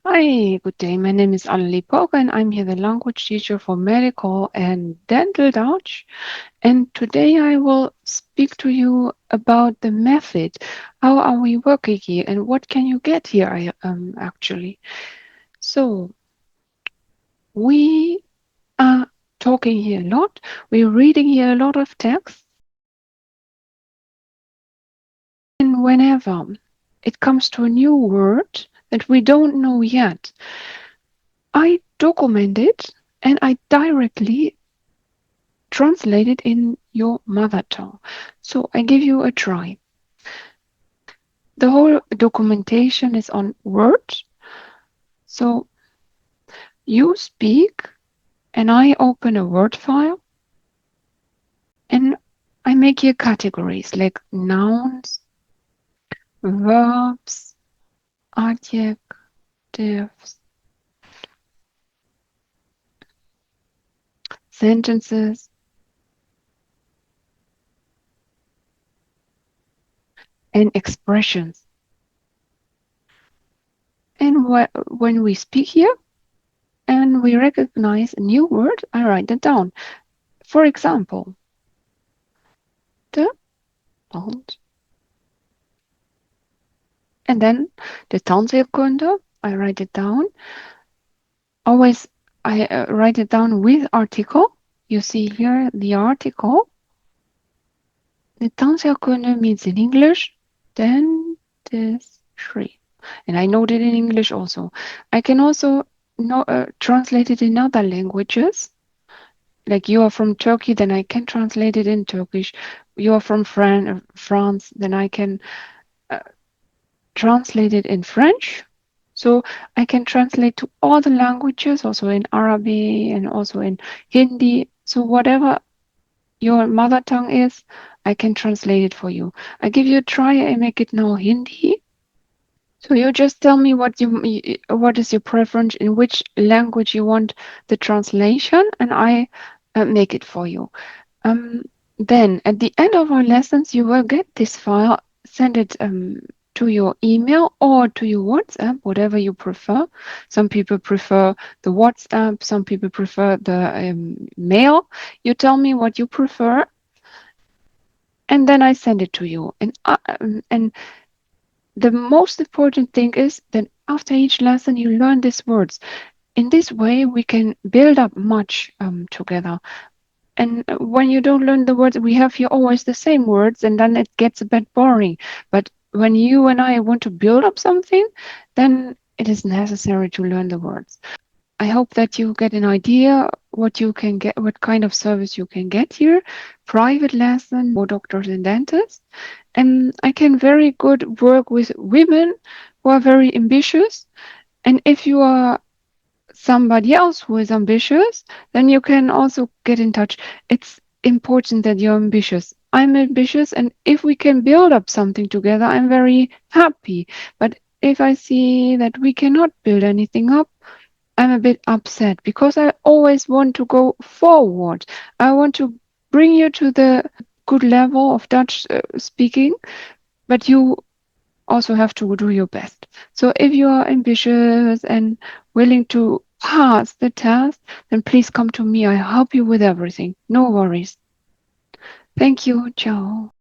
Hi, good day. My name is Annelie Poker and I'm here the language teacher for medical and dental Dutch. And today I will speak to you about the method. How are we working here and what can you get here actually? So we are talking here a lot. We're reading here a lot of text. And whenever it comes to a new word that we don't know yet, I document it and I directly translate it in your mother tongue. So I give you a try. The whole documentation is on Word. So you speak and I open a Word file and I make here categories like nouns, verbs, adjectives, sentences, and expressions. And when we speak here and we recognize a new word, I write it down. For example, the tand. And then the tandheelkunde, I write it down. Always, I write it down with article. You see here the article. The tandheelkunde means in English dentistry. And I know that in English also. I can also translate it in other languages. Like you are from Turkey, then I can translate it in Turkish. You are from France, then I can uh, translate it in French. So I can translate to all the languages, also in Arabic and also in Hindi. So whatever your mother tongue is, I can translate it for you. I give you a try. I make it now Hindi. So you just tell me what is your preference, in which language you want the translation, and I make it for you. Um, then at the end of our lessons, you will get this file, send it to your email or to your WhatsApp, whatever you prefer. Some people prefer the WhatsApp, some people prefer the mail. You tell me what you prefer, and then I send it to you. And the most important thing is that after each lesson, you learn these words. In this way, we can build up much together. And when you don't learn the words, we have here always the same words, and then it gets a bit boring. But when you and I want to build up something, then it is necessary to learn the words. I hope that you get an idea what you can get, what kind of service you can get here. Private lesson for doctors and dentists. And I can very good work with women who are very ambitious. And if you are somebody else who is ambitious, then you can also get in touch. It's important that you're ambitious. I'm ambitious, and if we can build up something together, I'm very happy. But if I see that we cannot build anything up, I'm a bit upset because I always want to go forward. I want to bring you to the good level of Dutch speaking, but you also have to do your best. So if you are ambitious and willing to pass the test, then please come to me. I help you with everything. No worries. Thank you. Ciao.